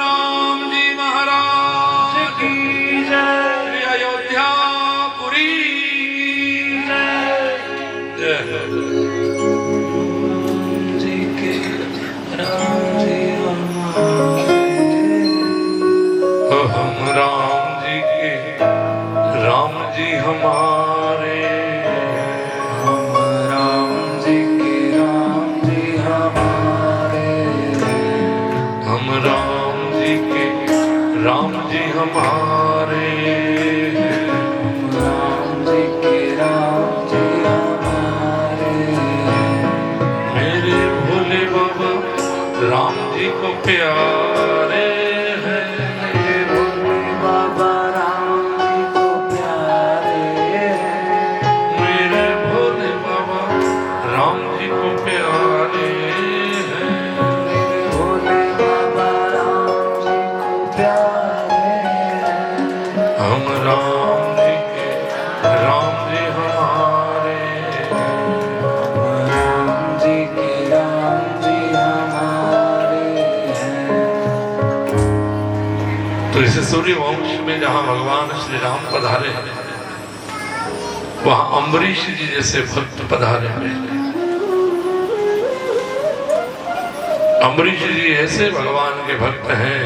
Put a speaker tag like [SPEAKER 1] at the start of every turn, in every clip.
[SPEAKER 1] राम जी महाराज की जय। अयोध्यापुरी जय। जी के राम जी हम राम जी के राम जी हमारे। हम राम जी के राम जी हमारे। हम राम जी के राम जी हमारे। राम जी के राम जी हमारे। मेरे भोले बाबा राम जी को प्यारे हैं। मेरे भोले बाबा राम जी को प्यारे हैं। मेरे भोले बाबा राम जी को प्यारे हैं। मेरे भोले बाबा राम जी को प्यारे हैं। हम राम जी के राम जी हमारे। राम जी के राम जी हमारे हैं। तो इसे सूर्य वंश में जहां भगवान श्री राम पधारे हैं, वहां अम्बरीश जी जैसे भक्त पधारे हैं। अम्बरीश जी ऐसे भगवान के भक्त हैं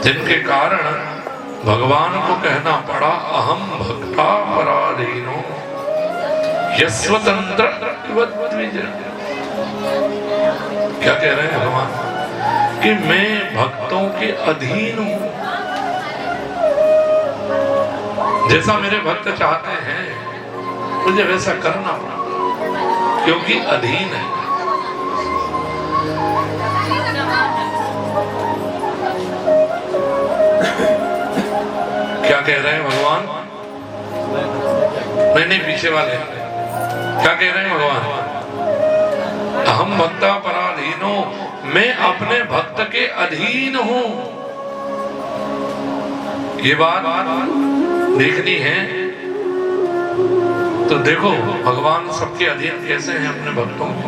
[SPEAKER 1] जिनके कारण भगवान को कहना पड़ा अहम भक्ता पराधीनो यस्वतंत्र इव द्विज। क्या कह रहे हैं भगवान कि मैं भक्तों के अधीन हूं। जैसा मेरे भक्त चाहते हैं मुझे वैसा करना पड़ा, क्योंकि अधीन है। क्या कह रहे हैं भगवान? नहीं, पीछे वाले क्या कह रहे हैं भगवान? अहम भक्ता पराधीनो, मैं अपने भक्त के अधीन हूं। ये बात देखनी है तो देखो भगवान सबके अधीन कैसे हैं अपने भक्तों के।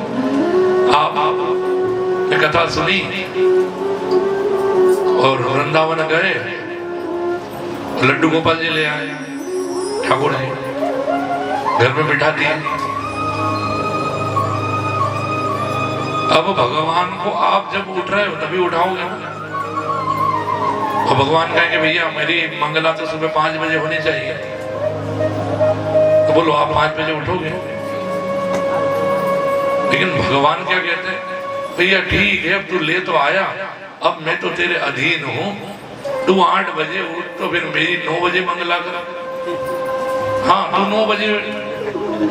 [SPEAKER 1] आप ने कथा सुनी और वृंदावन गए, लड्डू गोपाल जी ले आए, ठाकुर जी घर में बिठा दिए। अब भगवान को आप जब उठ रहे हो तभी उठाओगे ना। और भगवान कहे कि भैया मेरी मंगला तो सुबह 5 बजे होनी चाहिए, तो बोलो आप 5 बजे उठोगे। लेकिन भगवान क्या कहते हैं? भैया ठीक है, अब तू ले तो आया, अब मैं तो तेरे अधीन हूं, तू 8 बजे उठ तो फिर मेरी 9 बजे मंगला कर। हाँ, तू 9 बजे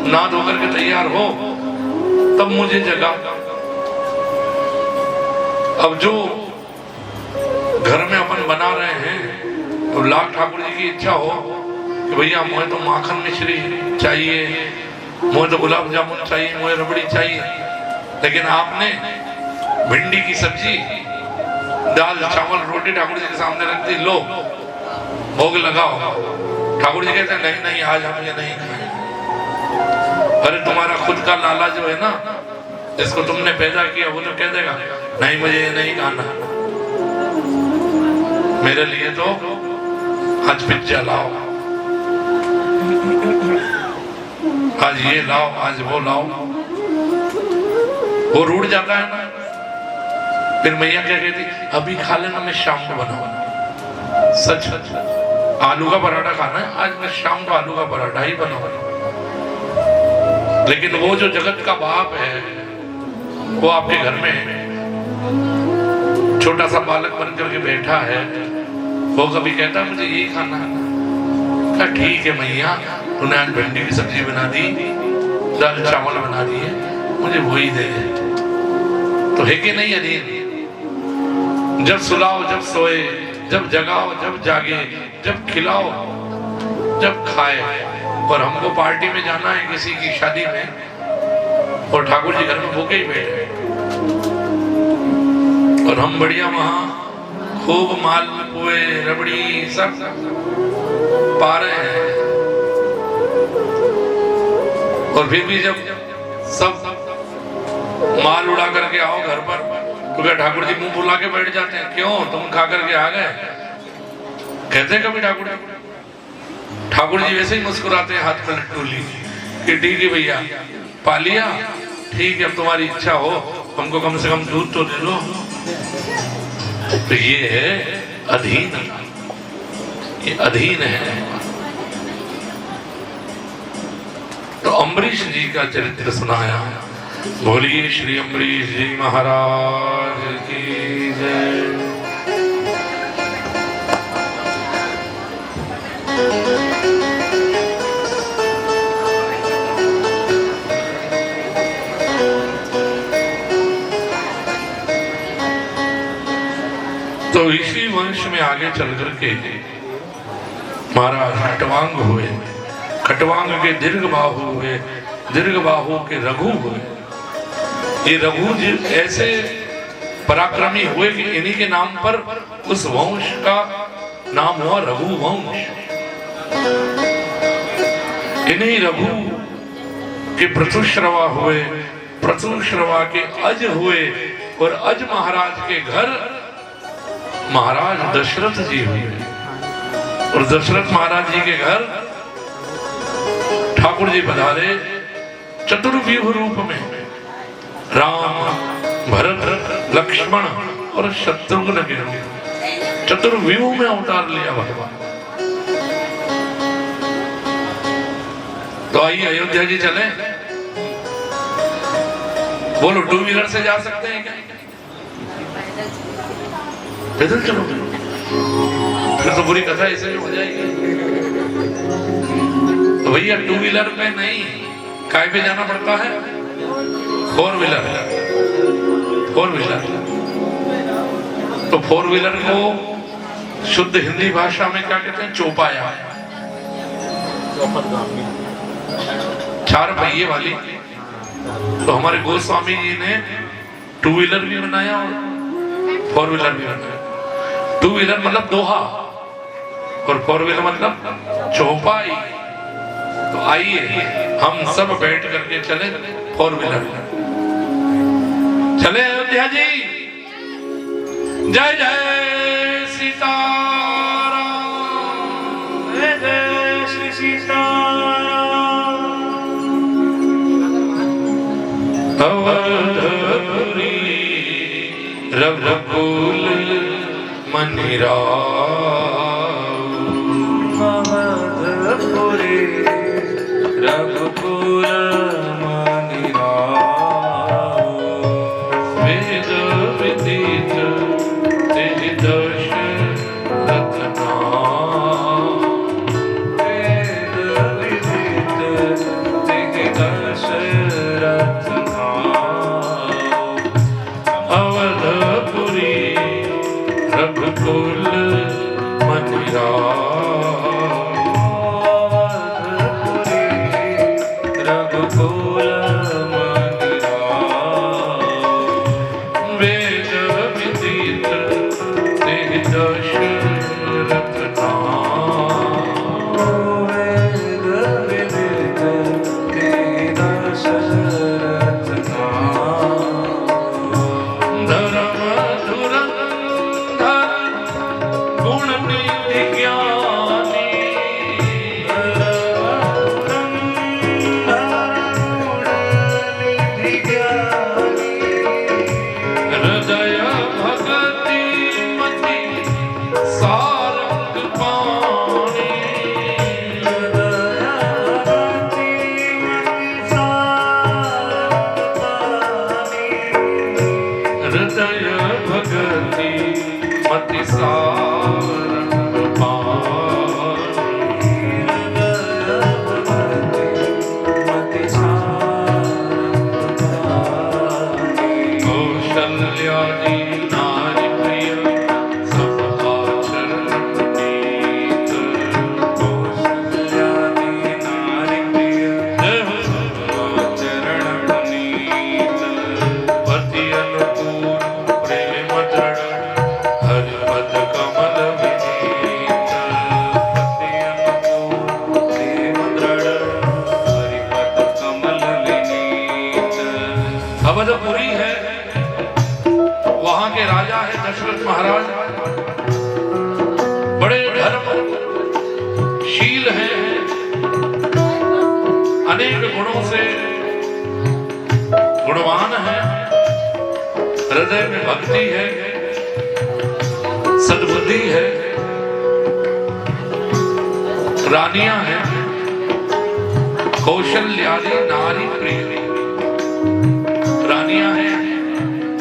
[SPEAKER 1] नहा धो करके तैयार हो तब मुझे जगा। अब जो घर में अपन बना रहे हैं तो लाख ठाकुर जी की इच्छा हो कि भैया मुझे तो माखन मिश्री चाहिए, मुझे तो गुलाब जामुन चाहिए, मुझे रबड़ी चाहिए, लेकिन आपने भिंडी की सब्जी, दाल चावल रोटी ठाकुर जी के सामने रख दी, लो भोग लगाओ। ठाकुर जी कहते हैं नहीं नहीं आज हम ये नहीं खाएंगे। अरे तुम्हारा खुद का लाला जो है ना, जिसको तुमने पैदा किया, वो तो कह देगा नहीं मुझे ये नहीं खाना, मेरे लिए तो आज पिज्जा लाओ, आज ये लाओ, आज वो लाओ। वो रूठ जाता है ना। फिर मैया क्या कहती, अभी खा लेना, मैं शाम को बनाऊंगा। सच आलू का पराठा खाना है, आज मैं शाम को आलू का पराठा ही बनाऊंगा। लेकिन वो जो जगत का बाप है वो आपके घर में छोटा सा बालक बनकर के बैठा है, वो कभी कहता है मुझे यही खाना है? क्या ठीक है मैया, तूने आज भिंडी की सब्जी बना दी, दाल चावल बना दिए, मुझे वही दे दे। तो है कि नहीं अधीन? जब सुलाओ जब सोए, जब जगाओ जब जागे, जब खिलाओ जब खाए। और हमको पार्टी में जाना है किसी की शादी में, और ठाकुर जी घर में भूखे ही बैठे, और हम बढ़िया वहां खूब माल पुए रबड़ी सब पा रहे हैं। और फिर भी जब सब माल उड़ा करके आओ घर पर, तो क्या ठाकुर जी मुंह फुला के बैठ जाते हैं? क्यों, तुम खा करके आ गए? कहते हैं कभी ठाकुर जी? ठाकुर जी वैसे ही मुस्कुराते हैं, हाथ में लड्डू ली कि ठीक है भैया, पा लिया, ठीक है, अब तुम्हारी इच्छा हो, हमको कम से कम दूध तो दे दो। तो ये है अधीन, ये अधीन है। तो अम्बरीश जी का चरित्र सुनाया। बोलिए श्री अम्बरीश जी महाराज की जय। तो इसी वंश में आगे चल करके महाराज खटवांग हुए, खटवांग के दीर्घ बाहु हुए, दीर्घ बाहु के रघु हुए। ये रघु जी ऐसे पराक्रमी हुए कि इन्हीं के नाम पर उस वंश का नाम हुआ रघु वंश। इन्हीं रघु के प्रथुश्रवा हुए, प्रथुश्रवा के अज हुए, और अज महाराज के घर महाराज दशरथ जी हुए, और दशरथ महाराज जी के घर ठाकुर जी पधारे चतुर्व्यूह रूप में। राम, भरत, लक्ष्मण और शत्रुघ्न के रूप, चतुर्व्यूह में अवतार लिया भगवान। तो आइए अयोध्या जी चले। बोलो, टू व्हीलर से जा सकते हैं क्या? पैदल चलोगे? फिर तो बुरी कथा ऐसे हो जाएगी। तो भैया टू व्हीलर पे नहीं, काय पे जाना पड़ता है? Four wheeler. फोर व्हीलर, तो फोर व्हीलर को शुद्ध हिंदी भाषा में क्या कहते हैं? चौपाया। चार पहिए वाली। तो हमारे गोस्वामी जी ने टू व्हीलर भी बनाया और फोर व्हीलर भी बनाया। टू व्हीलर मतलब दोहा, और फोर व्हीलर मतलब चौपाई। तो आइए हम सब बैठ करके चले फोर व्हीलर। चले अयोध्या जी। जय जय सीताराम, जय जय श्री सीताराम। अवधपुरी रघुकुल मनि राव, अवधपुरी रघुकुल मनि राव। वेद विदित तेहि दशरथ नाम, वेद विदित तेहि दशरथ नाम। अवधपुरी रघुकुल मनि राव, रघुकुल मनि राव। वेद विदित तेहि दशरथ नाम, वेद विदित तेहि दशरथ नाम। धर्म धुरंधर गुण निधि ज्ञानी, हृदय भगति मति सारंग पानी, हृदय भगति मति सारंग पानी, हृदय भगति मति सारंग पानी। धर्मशील है, अनेक गुणों से गुणवान है, हृदय में भक्ति है, सद्बुद्धि है, रानियां हैं, कौशल्यादि नारी प्रिय रानियां हैं।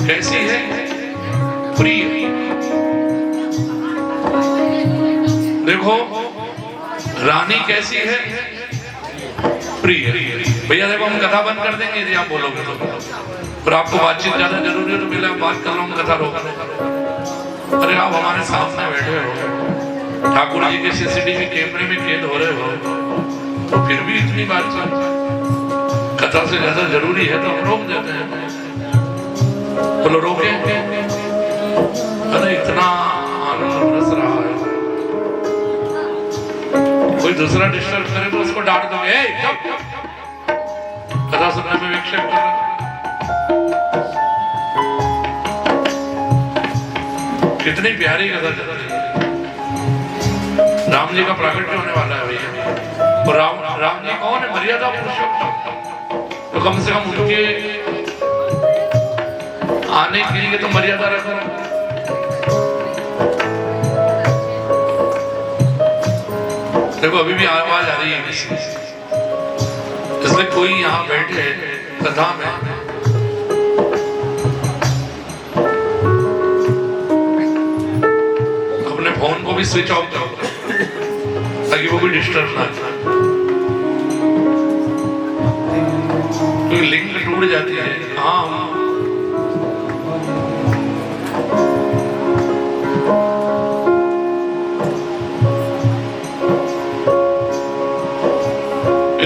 [SPEAKER 1] कैसी है? प्रिय। देखो रानी कैसी है? प्रिय। भैया देखो हम कथा बंद कर देंगे यदि आप बोलोगे तो, पर आपको बातचीत ज्यादा जरूरी है तो पहले आप बात कर रहा हूँ, कथा रोक। अरे आप हमारे सामने बैठे हो, ठाकुर जी के सीसीटीवी कैमरे में कैद हो रहे हो, तो फिर भी इतनी बातचीत कथा से ज्यादा जरूरी है तो हम रोक देते हैं। बोलो रोके? अरे इतना आनंद रस रहा है, कोई दूसरा डिस्टर्ब करे तो उसको डांट दोगे, ए चुप, कथा सुनने में विक्षेप कर रहा है। कितनी प्यारी कथा चल रही है। राम जी का प्राकट्य होने वाला है भैया, और राम जी कौन है? मर्यादा पुरुषोत्तम, तो कम से कम उनके आने के लिए तो मर्यादा रखो। देखो अभी भी आवाज आ रही है किसी, इसलिए कोई यहाँ बैठे कथा में अपने फोन को भी स्विच ऑफ करो ताकि वो भी डिस्टर्ब ना करे, क्योंकि लिंक टूट जाती है। हाँ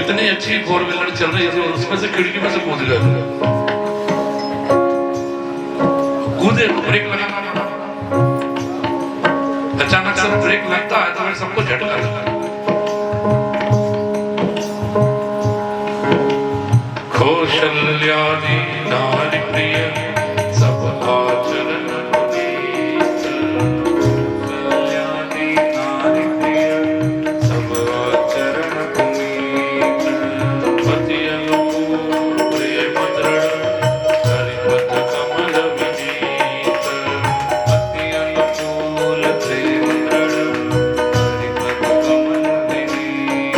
[SPEAKER 1] इतनी अच्छी 4 व्हीलर चल रही थी और उसमें से खिड़की में से कूद गए, कूदे तो ब्रेक लगाना, अचानक से ब्रेक लगता है तो फिर सबको झटका लगता है। कौशल्यादि नारी प्रिय सब आचरण पुनीत, कौशल्यादि नारी प्रिय सब आचरण पुनीत, पति अनुकूल प्रिय मद्रण हरिपद कमल विनीत, पति अनुकूल प्रिय मद्रण हरिपद कमल विनीत।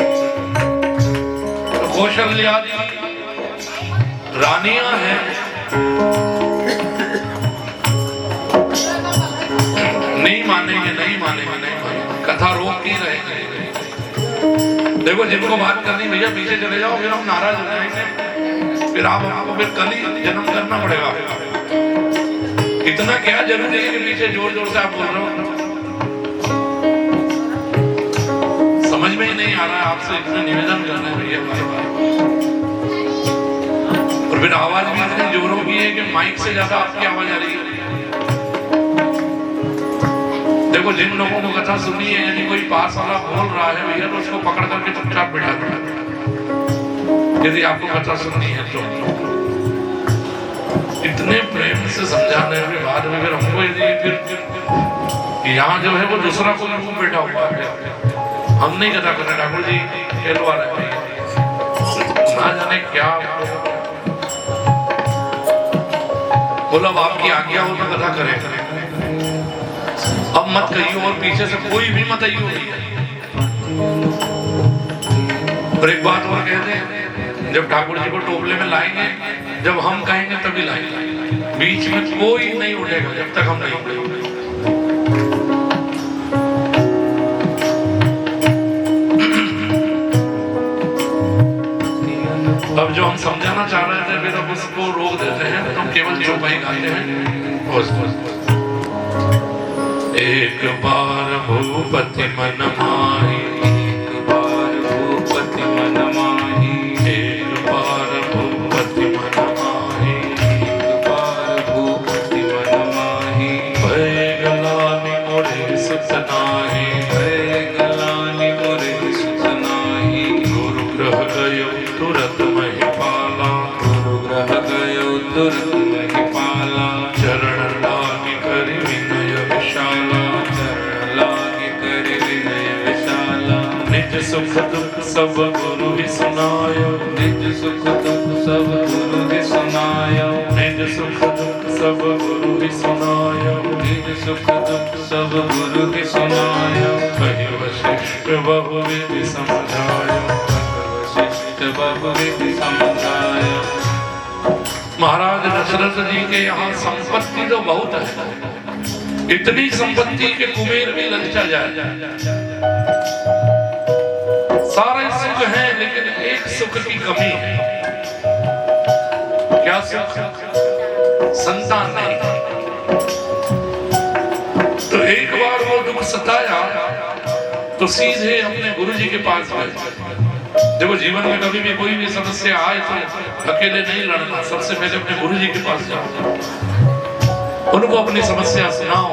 [SPEAKER 1] कौशल्यादि रानियां हैं, नहीं मानेंगे, नहीं मानेंगे, नहीं मानेंगे, कथा रोक नहीं रहेंगे। देखो जिनको बात करनी भैया पीछे चले जाओ, फिर हम नाराज हो जाएंगे, फिर आपको फिर कल ही जन्म करना पड़ेगा। इतना क्या जरूरी है कि पीछे जोर जोर से आप बोल रहे हो? समझ में ही नहीं आ रहा है, आपसे इतना निवेदन करना है भैया बार बार। और फिर आवाज भी इतनी जोरों की है कि माइक से ज्यादा आपकी आवाज आ रही है। देखो जिन लोगों को कथा सुनी है, यदि कोई पास वाला बोल रहा है भैया तो उसको पकड़ करके चुपचाप बिठा दो, यदि आपको कथा सुननी है तो। इतने प्रेम से समझाने के बाद में फिर हमको यदि फिर यहाँ जो है वो दूसरा कोई रूप बैठा हुआ है, हम नहीं कथा कर रहे, ठाकुर जी कहलवा रहे हैं, ना जाने क्या बोला। आपकी आज्ञा हो तो कथा करें, अब मत कहियो और पीछे से कोई भी मत आइयो। और एक बात और कहते हैं, जब ठाकुर जी को टोपले में लाएंगे, जब हम कहेंगे तभी लाएंगे, बीच में कोई नहीं उठेगा जब तक हम नहीं उठेंगे। अब जो हम समझाना चाह रहे थे फिर अब उसको रोक देते हैं, तो हम केवल चौपाई गाते हैं। एक बार भूपति मन माही, एक बार भूपति मन माही, एक बार भूपति मन माही, एक बार भूपति मन माही, भय गलानि मोरे सुत नाही, भय गलानि मोरे सुत नाही, गुरु ग्रह गयो तुरत महिपाला, गुरु ग्रह गयो तुरत महिपाला, चरण लागी करि विनय विशाला, चरण लागी करि विनय सुख दुख सब गुरु ही सुनायो,
[SPEAKER 2] निज सुख दुख सब गुरु ही सुनायो,
[SPEAKER 1] निज सुख दुख सब गुरु ही सुनायो,
[SPEAKER 2] निज सुख दुख सब गुरु ही सुनायो।
[SPEAKER 1] कहि वशिष्ठ बहुविधि समझायो,
[SPEAKER 2] वशिष्ठ बहुविधि समझायो।
[SPEAKER 1] महाराज दशरथ जी के यहाँ संपत्ति तो बहुत है, इतनी संपत्ति के कुबेर भी ललचा जाए। सारे सुख हैं लेकिन एक सुख की कमी है। क्या सुख? संतान नहीं। तो एक बार वो दुख सताया तो सीधे अपने गुरु जी के पास गए। देखो जीवन में कभी भी कोई भी समस्या आए तो अकेले नहीं लड़ना, सबसे पहले अपने गुरु जी के पास जाओ, उनको अपनी समस्या सुनाओ।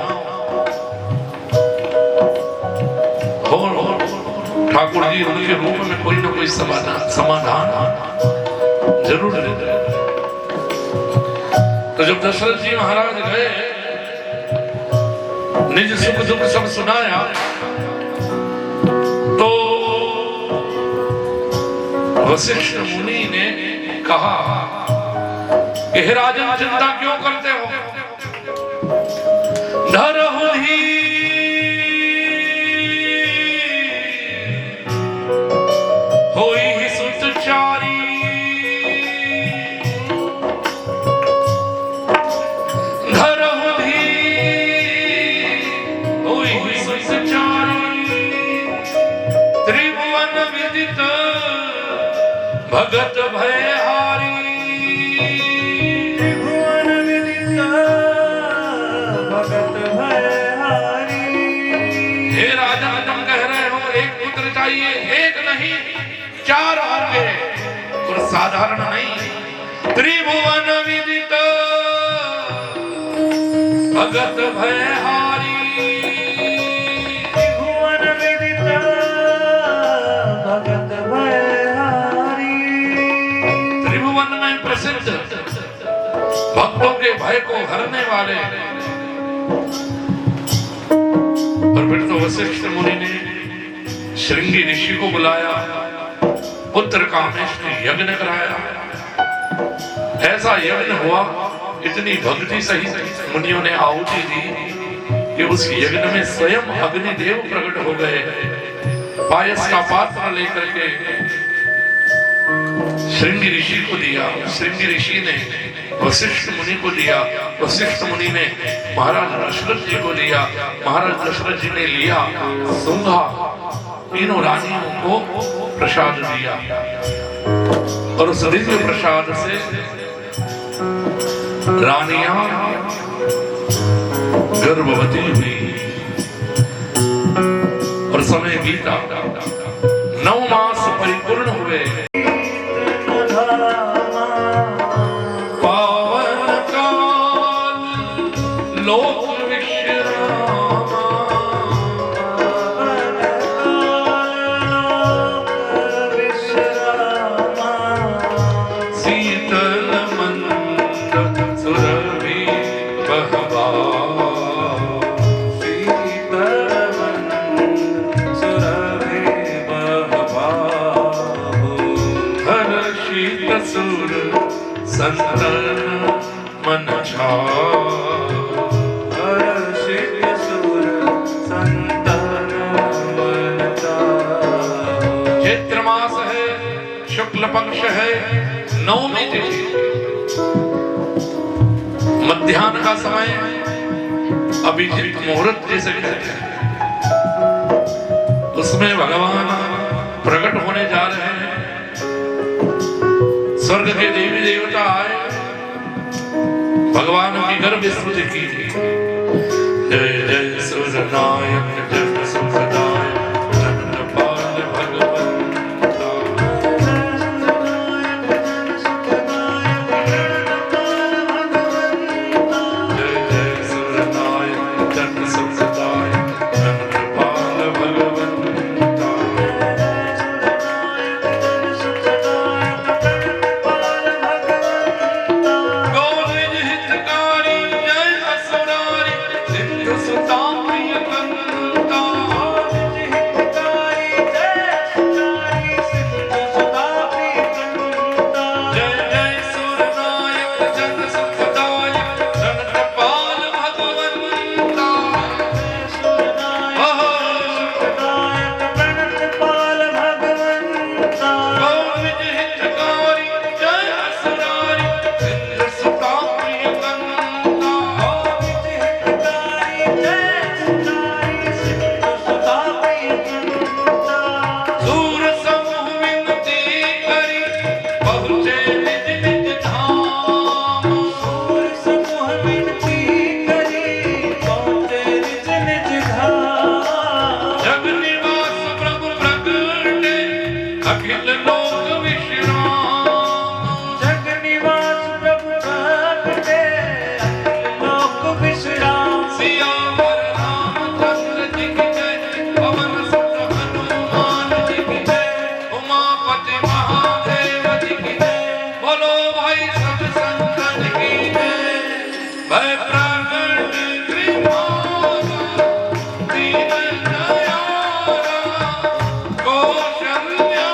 [SPEAKER 1] ठाकुर जी उनके रूप में कोई ना कोई समाधान जरूर देते। तो जब दशरथ जी महाराज गए, निज सुख दुख सब सुनाया, तो वशिष्ठ मुनि ने कहा कि हे राजन, चिंता क्यों करते हो? धरहु ही होई ही सुतचारी, धरहु ही होई ही सुतचारी, त्रिभुवन विदित भगत भयहारी,
[SPEAKER 2] त्रिभुवन विदित भगत भयहारी।
[SPEAKER 1] हे राजन, तुम कह रहे हो एक पुत्र चाहिए, एक नहीं 4 होंगे, और साधारण नहीं। त्रिभुवन विदित भगत भयहारी,
[SPEAKER 2] त्रिभुवन विदित भगत भयहारी।
[SPEAKER 1] त्रिभुवन में प्रसिद्ध भक्तों के भय को हरने वाले। और फिर तो वशिष्ठ मुनि ने श्रृंगी ऋषि को बुलाया, पुत्र कामेश ने यज्ञ कराया। ऐसा यज्ञ हुआ, इतनी भक्ति सहित मुनियों ने आहुति दी कि उस यज्ञ में स्वयं अग्निदेव प्रकट हो गए। पायस का पात्र लेकर के श्रृंगी ऋषि को दिया, श्रृंगी ऋषि ने वशिष्ठ मुनि को दिया, वशिष्ठ मुनि ने महाराज दशरथ जी को दिया, महाराज दशरथ जी ने लिया, सूंघा, तीनों रानियों को प्रसाद दिया। और उस दिव्य प्रसाद से रानियां गर्भवती हुई। और समय बीता, 9 मास परिपूर्ण हुए। पावन काल लोक संतन मन हर्षित सुर संतन मन। चैत्र मास है, शुक्ल पक्ष है, 9वीं तिथि, मध्याह्न का समय, अभिजीत मुहूर्त जिसे कहते हैं, उसमें भगवान प्रकट होने जा रहे हैं। स्वर्ग के देवी देवता आए, भगवान की गर्भ स्तुति की थी। जय जय सूर्यनायक, जय सुखदायक, चंद्रपाल भगवंता। जय जय सूर्यनायक, चंद्र सुखदायक, चंद्रपाल भगवंता। गौर हितकारी, जय असुरारी, सिंधु सुता प्रिय कंद। अखिल लोक विश्राम
[SPEAKER 2] जग निवास प्रभु काटे अखिल लोक विश्राम
[SPEAKER 1] सियावर रामचंद्र जी की जय पवन सुत हनुमान जी की जय उमापति महादेव जी की जय बोलो भाई सब संतन की जय भय प्रगट कृपाला दीन दयाला कौशल्या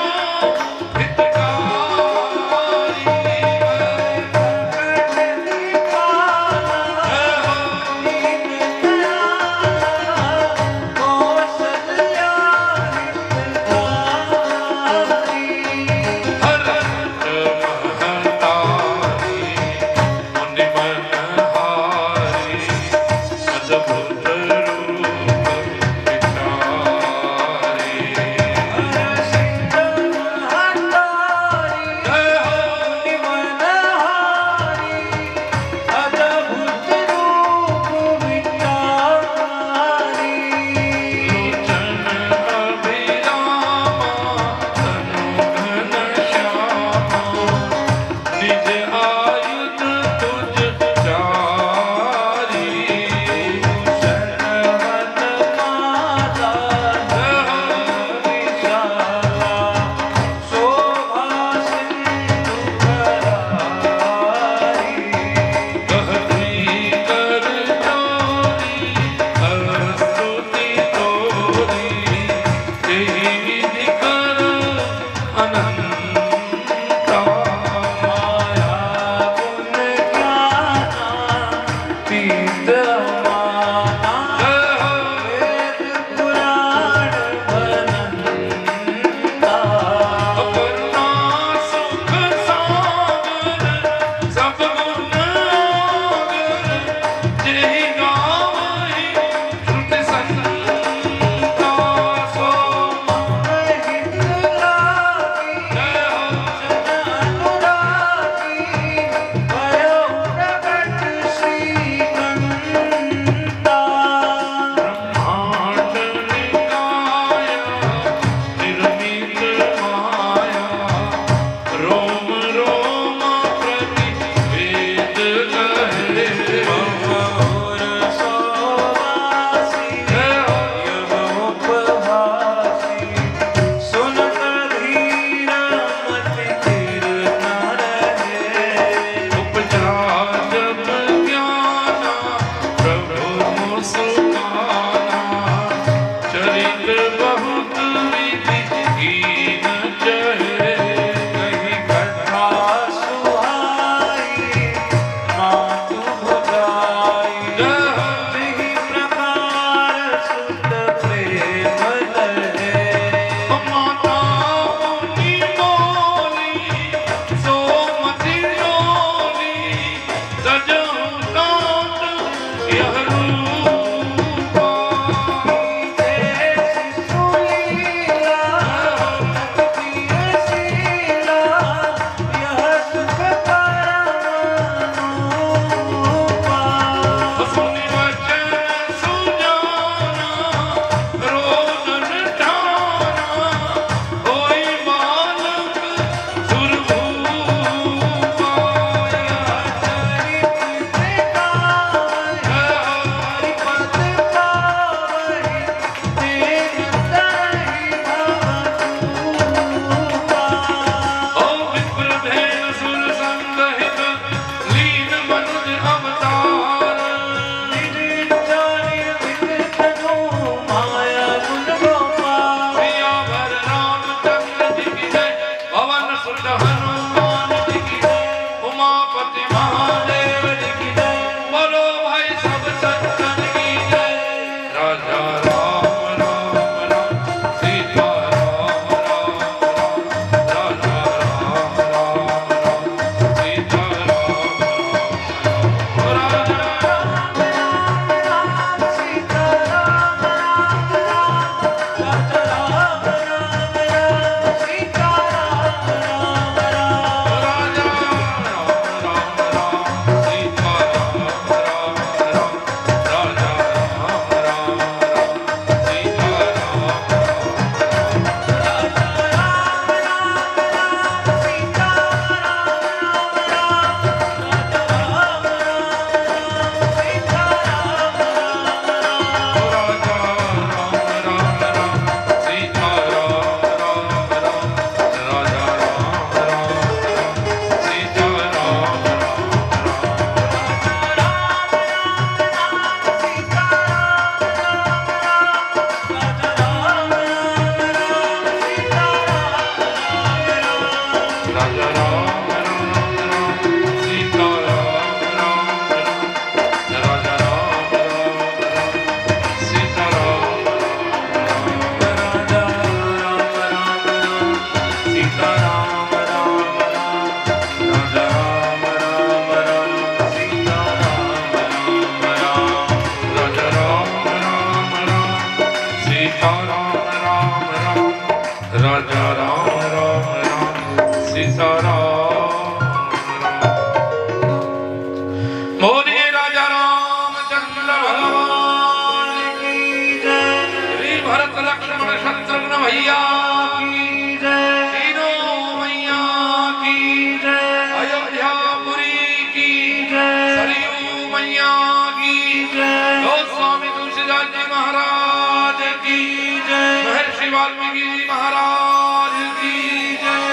[SPEAKER 1] महर्षि वाल्मीकि जी महाराज की जय।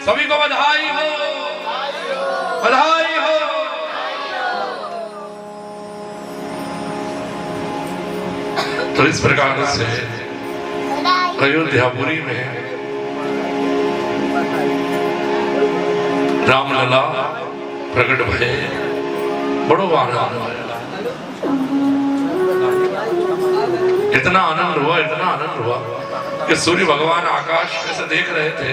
[SPEAKER 1] सभी को बधाई हो, बधाई हो। तो इस प्रकार से अयोध्यापुरी में रामलला प्रकट भये, बड़ो आनंद आया। इतना आनंद हुआ, इतना आनंद हुआ कि सूर्य भगवान आकाश में से देख रहे थे।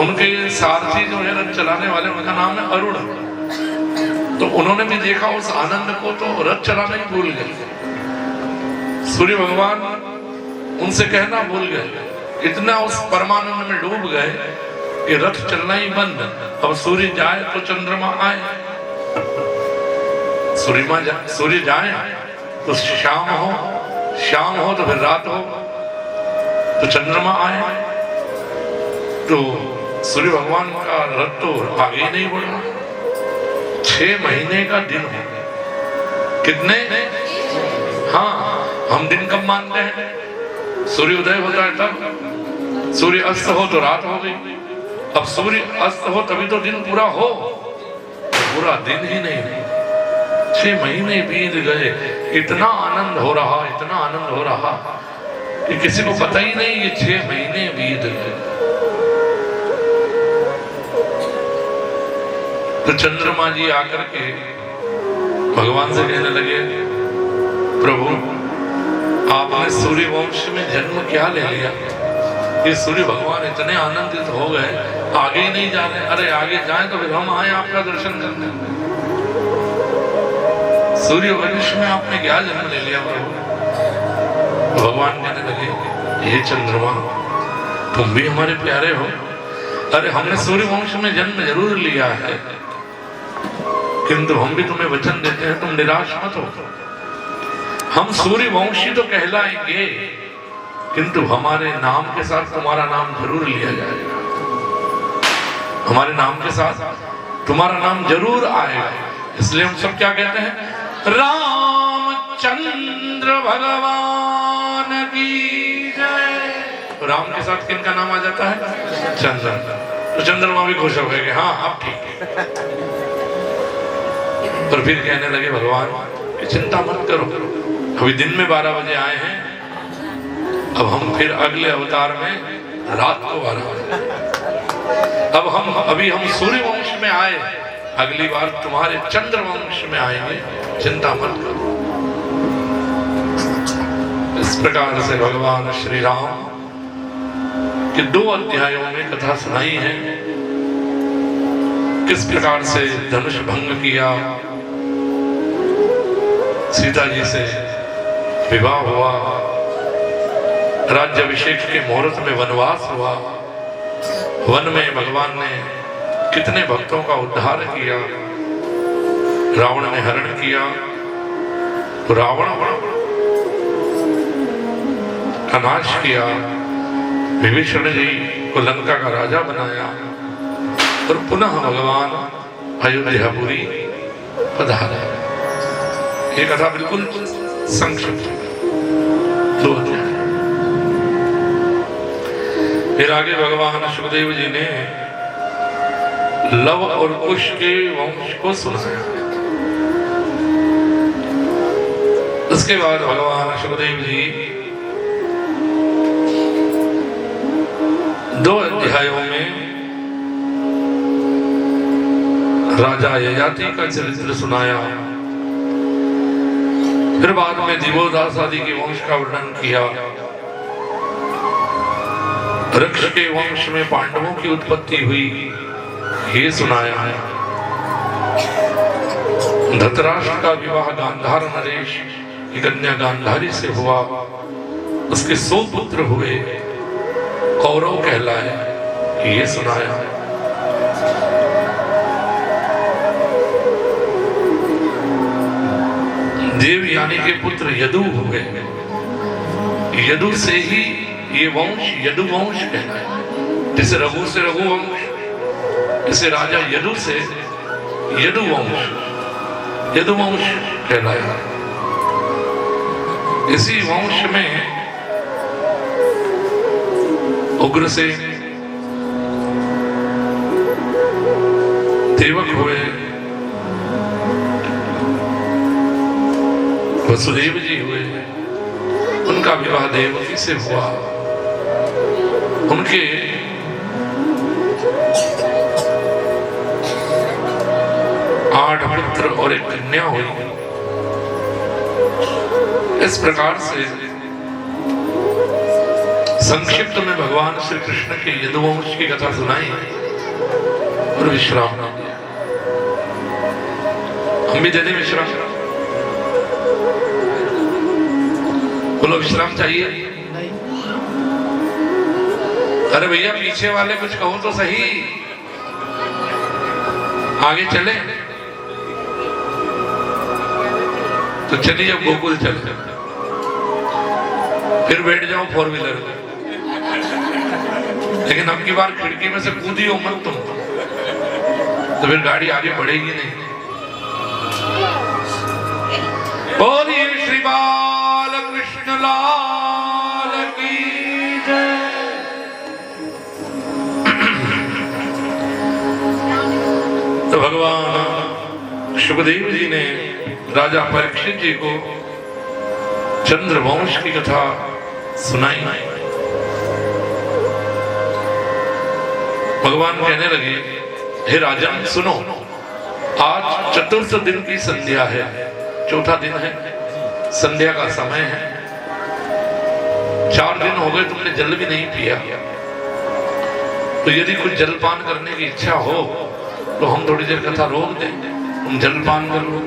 [SPEAKER 1] उनके सारथी जो है रथ चलाने वाले, उनका नाम है अरुण। तो उन्होंने भी देखा उस आनंद को, तो रथ चलाना ही भूल गए। सूर्य भगवान उनसे कहना भूल गए, इतना उस परमानंद में डूब गए कि रथ चलना ही बंद। अब सूर्य जाए तो चंद्रमा आए, सूर्य जाए तो शाम हो, शाम हो तो फिर रात हो, तो चंद्रमा आए। तो सूर्य भगवान का रथ तो आगे ही नहीं बढ़ रहा। 6 महीने का दिन हो, कितने? हाँ, हम दिन कब मानते हैं? सूर्य उदय होता है तब, सूर्य अस्त हो तो रात हो गई। अब सूर्य अस्त हो तभी तो दिन पूरा हो, पूरा दिन ही नहीं। 6 महीने बीत गए, इतना आनंद हो रहा, इतना आनंद हो रहा कि किसी को पता ही नहीं ये 6 महीने बीत गए। तो चंद्रमा जी आकर के भगवान से कहने लगे, प्रभु आपने सूर्य वंश में जन्म क्या ले लिया? ये सूर्य भगवान इतने आनंदित हो गए, आगे ही नहीं जा रहे। अरे आगे जाएं तो फिर हम आए आपका दर्शन करने। सूर्य वंश में आपने क्या जन्म ले लिया प्रभु? तो भगवान कहने लगे, ये चंद्रमा तुम भी हमारे प्यारे हो। अरे हमने सूर्य वंश में जन्म जरूर लिया है, किंतु हम भी तुम्हें वचन देते हैं, तुम निराश मत हो। हम सूर्य वंशी तो कहलाएंगे, किंतु हमारे नाम के साथ तुम्हारा नाम जरूर लिया जाएगा। हमारे नाम के साथ तुम्हारा नाम जरूर आएगा। इसलिए हम सब क्या कहते हैं? रामचंद्र भगवान की जय। तो राम के साथ किनका नाम आ जाता है? चंद्र। तो चंद्रमा भी खुश हो गए कि हाँ अब ठीक है। पर फिर कहने लगे भगवान कि चिंता मत करो, अभी दिन में 12 बजे आए हैं, अब हम फिर अगले अवतार में रात को 12 बजे। अब हम सूर्य वंश में आए, अगली बार तुम्हारे चंद्र वंश में आएंगे, चिंता मत करो। इस प्रकार से भगवान श्री राम के 2 अध्यायों में कथा सुनाई है। किस प्रकार से धनुष भंग किया, सीता जी से विवाह हुआ, राज्याभिषेक के मुहूर्त में वनवास हुआ, वन में भगवान ने कितने भक्तों का उद्धार किया, रावण ने हरण किया, रावण का नाश किया, विभीषण जी को लंका का राजा बनाया, और पुनः भगवान अयोध्यापुरी पधारा। ये कथा बिल्कुल संक्षिप्त 2 अध्याय। फिर आगे भगवान सुखदेव जी ने लव और कुश के वंश को सुनाया। उसके बाद भगवान सुखदेव जी 2 अध्यायों में राजा ययाति का चरित्र सुनाया। फिर बाद में दिवोदास आदि के वंश का वर्णन किया। वृक्ष के वंश में पांडवों की उत्पत्ति हुई, ये सुनाया है। धृतराष्ट्र का विवाह गांधार नरेश की कन्या गांधारी से हुआ, उसके 100 पुत्र हुए, कौरव कहलाए, ये सुनाया है। देवयानी के पुत्र यदु हुए, यदु से ही ये वंश यदु वंश कहलाया। जैसे रघु से रघु वंश, इसे राजा यदु से यदुवंश कहलाया। इसी वंश में उग्रसेन देवक हुए, वसुदेव जी हुए, उनका विवाह देवकी से हुआ। उनके 8 पुत्र और एक कन्या हुई। इस प्रकार से संक्षिप्त में भगवान श्री कृष्ण के यदुवंश की कथा सुनाई और विश्राम दिया। हम भी दे दें विश्राम? बोलो विश्राम चाहिए? अरे भैया पीछे वाले कुछ कहो तो सही, आगे चले तो चलिए। अब गोकुल चले, फिर बैठ जाओ 4 व्हीलर में, लेकिन अब की बार खिड़की में से कूदी हो मत तुम, तो फिर गाड़ी आगे बढ़ेगी नहीं। बोलिए श्री बाल कृष्ण लाल की जय। तो भगवान सुखदेव जी ने राजा परीक्षित जी को चंद्रवंश की कथा सुनाई। भगवान कहने लगे, हे राजन सुनो, आज चतुर्थ दिन की संध्या है, चौथा दिन है, संध्या का समय है। 4 दिन हो गए तुमने जल भी नहीं पिया, तो यदि कुछ जलपान करने की इच्छा हो तो हम थोड़ी देर कथा रोक दें, तुम जलपान कर लो।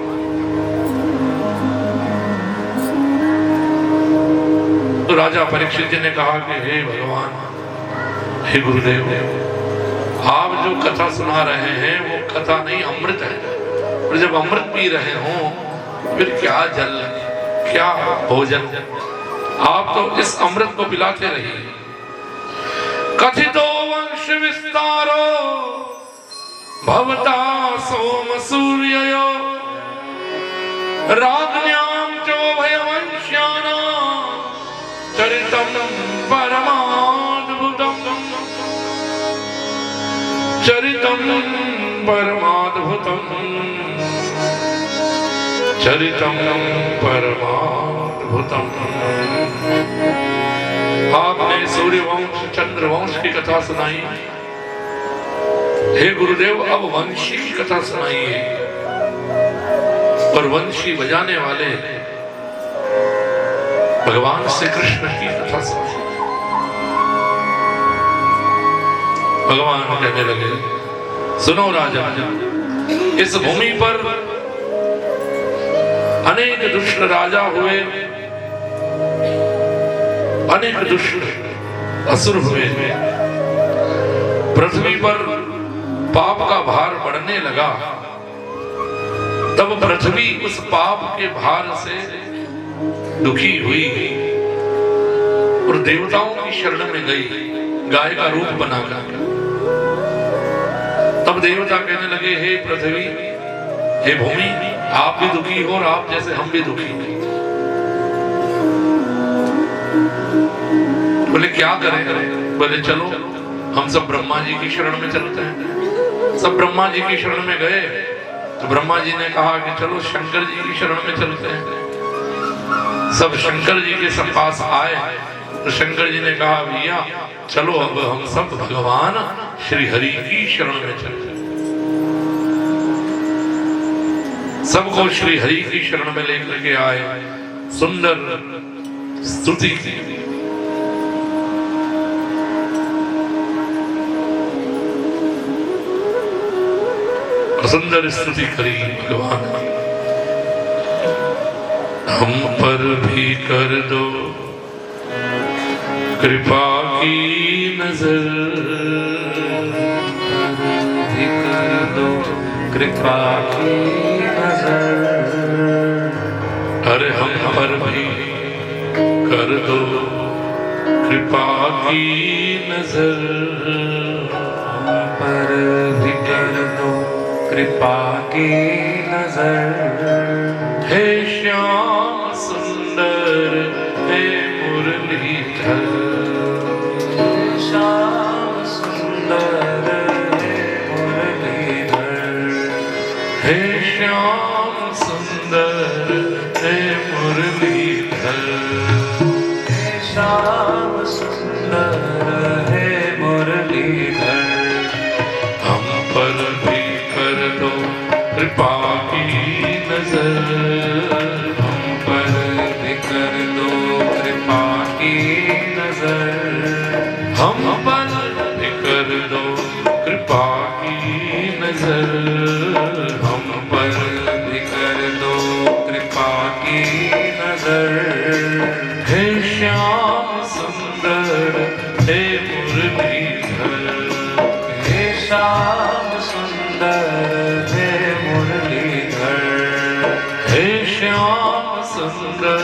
[SPEAKER 1] तो राजा परीक्षित जी ने कहा कि हे भगवान, हे गुरुदेव, आप जो कथा सुना रहे हैं वो कथा नहीं अमृत है, और जब अमृत पी रहे हो फिर क्या जल क्या भोजन, आप तो इस अमृत को पिलाते रहिए। कथितो वंश विस्तारो भवता सोम सूर्ययो राज्ञां चोभयवंश्यानां चरितं परमाद्भुतम् चरितं परमाद्भुतम् चरितं परमाद्भुतम्। आपने सूर्यवंश चंद्रवंश की कथा सुनाई, हे गुरुदेव अब वंशी की कथा सुनाइए। और वंशी बजाने वाले भगवान श्री कृष्ण की कथा सुनाइए। भगवान कहने लगे, सुनो राजा, इस भूमि पर अनेक दुष्ट राजा हुए, अनेक दुष्ट असुर हुए। पृथ्वी पर पाप का भार बढ़ने लगा, तब पृथ्वी उस पाप के भार से दुखी हुई और देवताओं की शरण में गई, गाय का रूप बनाकर। तब देवता कहने लगे, हे पृथ्वी, हे भूमि, आप भी दुखी हो और आप जैसे हम भी दुखी हैं। बोले क्या करें? बोले चलो हम सब ब्रह्मा जी की शरण में चलते हैं। सब ब्रह्मा जी की शरण में गए तो ब्रह्मा जी ने कहा कि चलो शंकर जी की शरण में चलते हैं। सब शंकर जी के सब पास आए तो शंकर जी ने कहा, भैया चलो अब हम सब भगवान श्री हरि की शरण में चलते हैं। सबको श्री हरि की शरण में लेकर के आए, सुंदर स्तुति की। सुंदर स्तुति करी भगवान की। हम पर भी कर दो कृपा की नजर,
[SPEAKER 2] भी कर दो कृपा की नजर।
[SPEAKER 1] अरे हम पर भी कर दो कृपा की नजर,
[SPEAKER 2] हम पर भी कर दो कृपा की नजर।
[SPEAKER 1] हे श्याम सुंदर, हे मुरलीधर,
[SPEAKER 2] श्याम सुंदर है मुरलीधर।
[SPEAKER 1] हम पर भी कर दो कृपा की नजर,
[SPEAKER 2] हम पर भी कर दो कृपा की नजर।
[SPEAKER 1] हम पर भी कर दो कृपा की नजर,
[SPEAKER 2] हम पर भी कर दो कृपा की नजर।
[SPEAKER 1] हे श्याम सुंदर हे मुरलीधर,
[SPEAKER 2] हे श्याम सुंदर है मुरलीधर।
[SPEAKER 1] हे श्याम सुंदर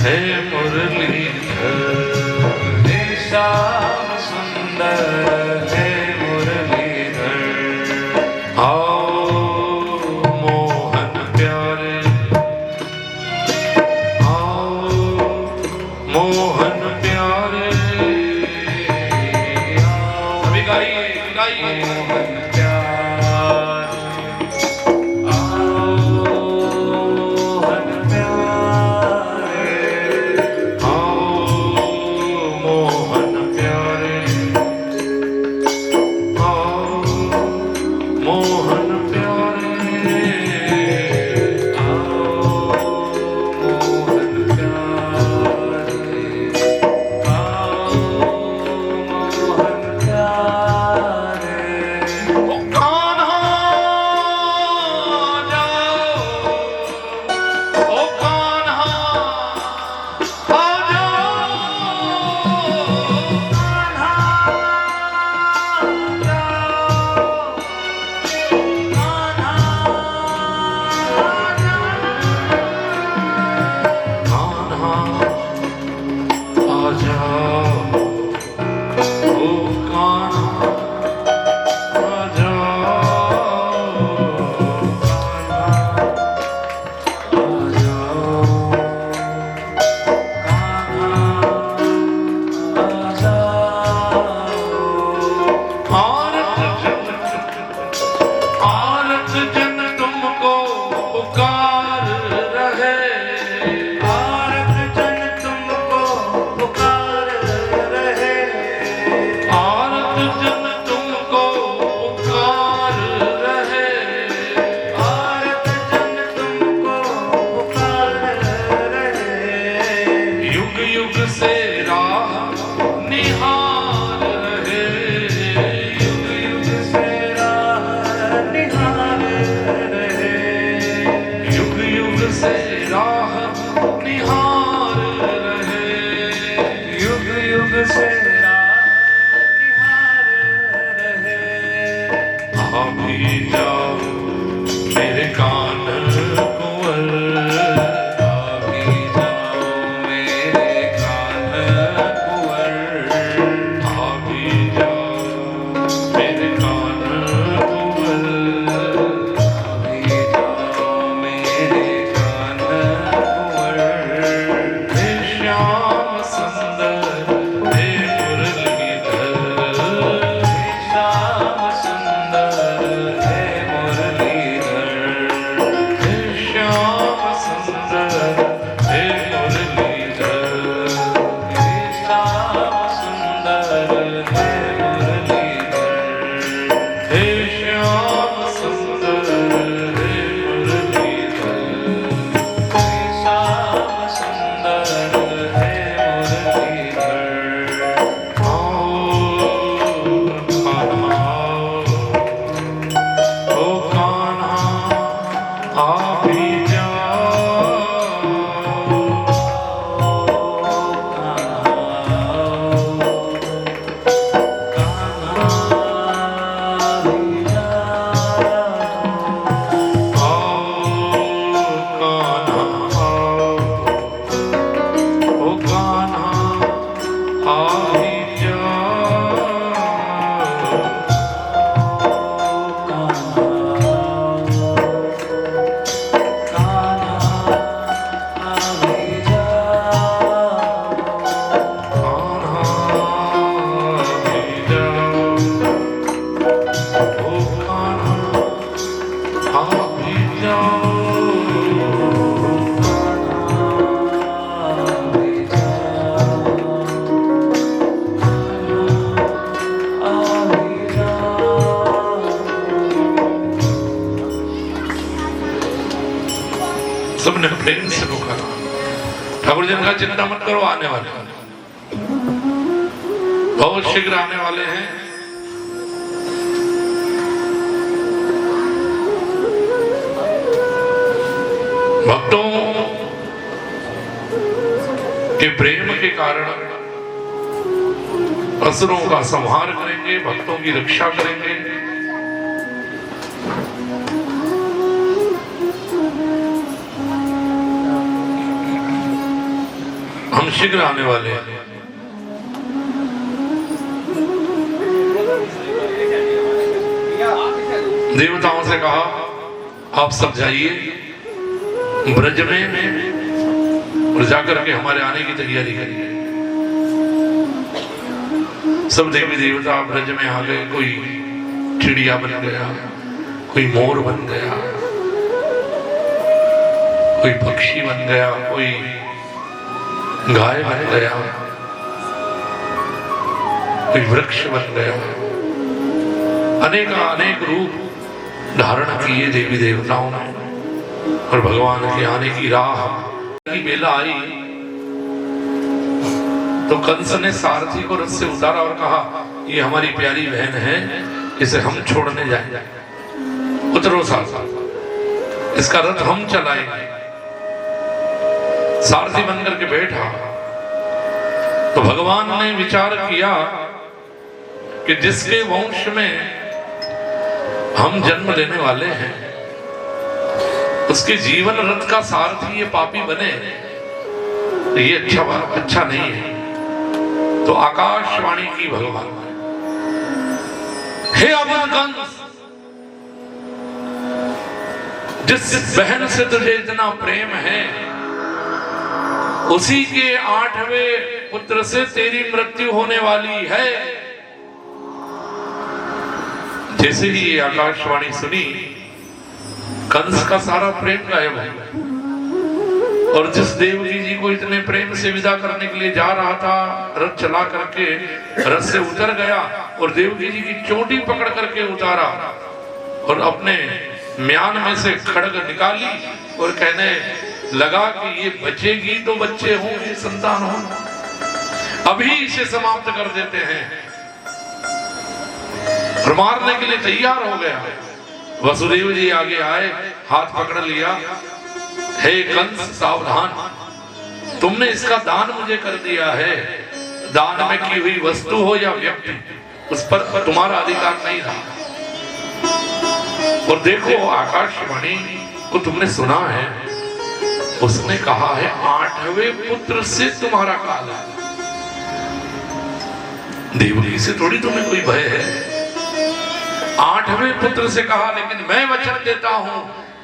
[SPEAKER 1] हे मुरलीधर,
[SPEAKER 2] हे श्याम सुंदर है मुरलीधर।
[SPEAKER 1] आओ मोहन प्यारे, आओ मोहन प्यारे, सभी गाइए गाइए।
[SPEAKER 2] मोहन प्यारे, आओ मोहन प्यारे।
[SPEAKER 1] आओ मोहन प्यारे, आओ मोहन प्यारे,
[SPEAKER 2] आओ मोहन प्यारे। आओ मोहन प्यारे।
[SPEAKER 1] ओ कान्हा जाओ, ओ कान्हा आ जाओ, ओ कान्हा आ जाओ, आरत जन तुमको पुकार रहे,
[SPEAKER 2] भारत जन तुमको पुकार रहे।
[SPEAKER 1] आरत जन तुमको पुकार रहे,
[SPEAKER 2] भारत जन तुमको पुकार रहे।
[SPEAKER 1] युग युग से राह निहार रहे,
[SPEAKER 2] युग युग से राह निहार रहे।
[SPEAKER 1] युग युग से राह निहार रहे,
[SPEAKER 2] युग युग से राह निहार रहे।
[SPEAKER 1] आ भी जाओ मेरे कान कुंवर,
[SPEAKER 2] आ भी जाओ मेरे कान कुंवर।
[SPEAKER 1] आ भी जाओ मेरे कान कुंवर,
[SPEAKER 2] आ भी जाओ मेरे कान कुंवर।
[SPEAKER 1] हे श्याम सुंदर हे ठाकुर जी ने कहा चिंता मत करो, आने वाले बहुत शीघ्र आने वाले हैं। भक्तों के प्रेम के कारण असुरों का संहार करेंगे, भक्तों की रक्षा करेंगे। हम शीघ्र आने वाले हैं। देवताओं से कहा आप सब जाइए ब्रज में और जाकर के हमारे आने की तैयारी करिए। सब देवी देवता ब्रज में आ गए। कोई चिड़िया बन गया, कोई मोर बन गया, कोई पक्षी बन गया, कोई गाय बन गया, कोई वृक्ष बन गया। अनेक रूप धारण किए देवी देवताओं ने। और भगवान के आने की राह की बेला आई तो कंस ने सारथी को रथ से उतारा और कहा ये हमारी प्यारी बहन है, इसे हम छोड़ने जाएंगे। उतरो सारथी, इसका रथ हम चलाएंगे। सारथी बनकर के बैठा तो भगवान ने विचार किया कि जिसके वंश में हम जन्म लेने वाले हैं उसके जीवन रथ का सारथी ये पापी बने, ये अच्छा नहीं है। तो आकाशवाणी की भगवान, हे अमर कंस, जिस बहन से तुझे इतना प्रेम है उसी के 8वें पुत्र से तेरी मृत्यु होने वाली है। जैसे ही ये आकाशवाणी सुनी कंस का सारा प्रेम गायब है। और जिस देवकी जी को इतने प्रेम से विदा करने के लिए जा रहा था, रथ चला करके रथ से उतर गया और देवकी जी की चोटी पकड़ करके उतारा और अपने म्यान में से खड्ग निकाली और कहने लगा कि ये बचेगी तो बच्चे हों, ये संतान हो, अभी इसे समाप्त कर देते हैं। और मारने के लिए तैयार हो गया। वसुदेव जी आगे आए, हाथ पकड़ लिया, हे कंस सावधान, तुमने इसका दान मुझे कर दिया है। दान में की हुई वस्तु हो या व्यक्ति, उस पर तुम्हारा अधिकार नहीं रहा। और देखो आकाशवाणी को तुमने सुना है, उसने कहा है 8वें पुत्र से तुम्हारा काल है। देवकी से थोड़ी तुम्हें कोई भय है। 8वें पुत्र से कहा, लेकिन मैं वचन देता हूं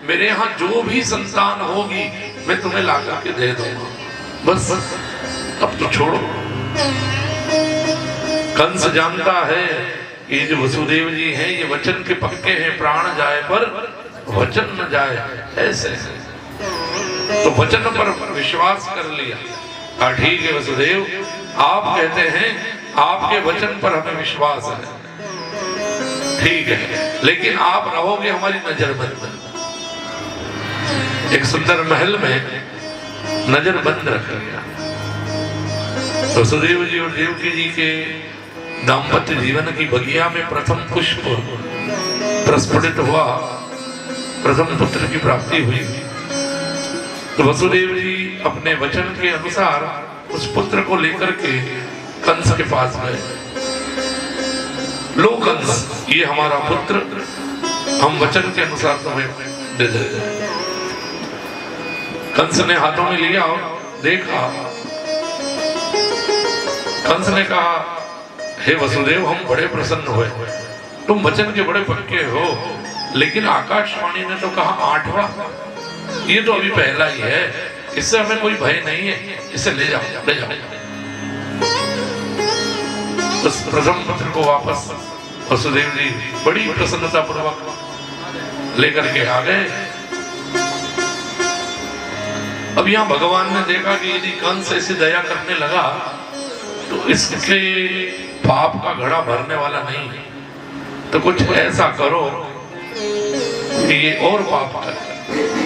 [SPEAKER 1] मेरे यहां जो भी संतान होगी मैं तुम्हें ला करके दे दूंगा। बस अब तो छोड़ो। कंस जानता है ये जो वसुदेव जी हैं ये वचन के पक्के हैं, प्राण जाए पर वचन न जाए, ऐसे तो वचन पर विश्वास कर लिया। ठीक है वसुदेव, आप कहते हैं आपके वचन पर हमें विश्वास है, ठीक है, लेकिन आप रहोगे हमारी नजर बंद। एक सुंदर महल में नजर बंद रख लिया। तो वसुदेव जी और देवकी जी के दाम्पत्य जीवन की बगिया में प्रथम पुष्प प्रस्फुटित हुआ, प्रथम पुत्र की प्राप्ति हुई। तो वसुदेव जी अपने वचन के अनुसार उस पुत्र को लेकर के कंस के पास गए। लो कंस, ये हमारा पुत्र, हम वचन के अनुसार तुम्हें दे देते हैं। कंस ने हाथों में लिया और देखा। कंस ने कहा, हे वसुदेव, हम बड़े प्रसन्न हुए, तुम वचन के बड़े पक्के हो, लेकिन आकाशवाणी ने तो कहा 8वां, ये तो अभी पहला ही है, इससे हमें कोई भय नहीं है, इसे ले जाओ, ले जाओ। उस प्रथम पुत्र को वापस वसुदेव जी बड़ी प्रसन्नता पूर्वक लेकर के आ गए। अब यहाँ भगवान ने देखा कि यदि कंस ऐसी दया करने लगा तो इसके पाप का घड़ा भरने वाला नहीं, तो कुछ ऐसा करो कि ये और पाप करे।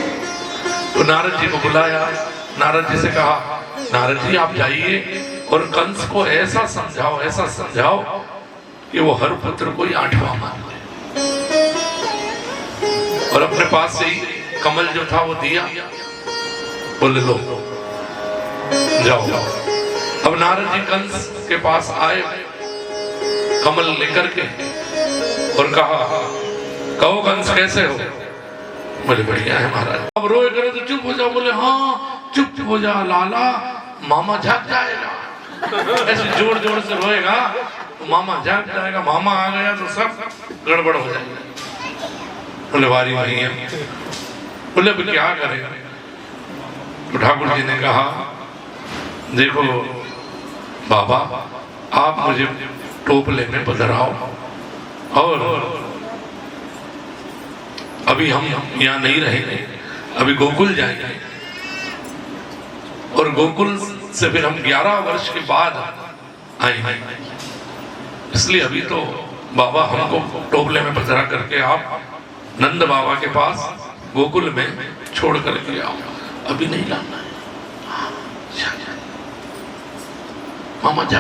[SPEAKER 1] तो नारद जी को बुलाया, नारद जी से कहा नारद जी आप जाइए और कंस को ऐसा समझाओ कि वो हर पुत्र को ही 8वां मान ले। और अपने पास से ही कमल जो था वो दिया, बोले लो जाओ। अब नारद जी कंस के पास आए कमल लेकर के और कहो कंस कैसे हो? बोले बढ़िया है महाराज। अब रोए करे तो चुप हो जाओ। बोले हाँ चुप हो जा लाला, मामा जाग जाएगा। ऐसे जोर जोर से रोएगा तो मामा जाग जाएगा, मामा आ गया तो सब गड़बड़ हो जाएगा। बोले वारी वही है। बोले अब क्या करें? तो ठाकुर जी ने कहा देखो बाबा आप मुझे टोपले में पधराओ और अभी हम यहाँ नहीं रहेंगे, अभी गोकुल जाएंगे और गोकुल से फिर हम 11 वर्ष के बाद आएंगे। इसलिए अभी तो बाबा हमको टोपले में पधरा करके आप नंद बाबा के पास गोकुल में छोड़ करके आओ, अभी नहीं लाना है। मामा जा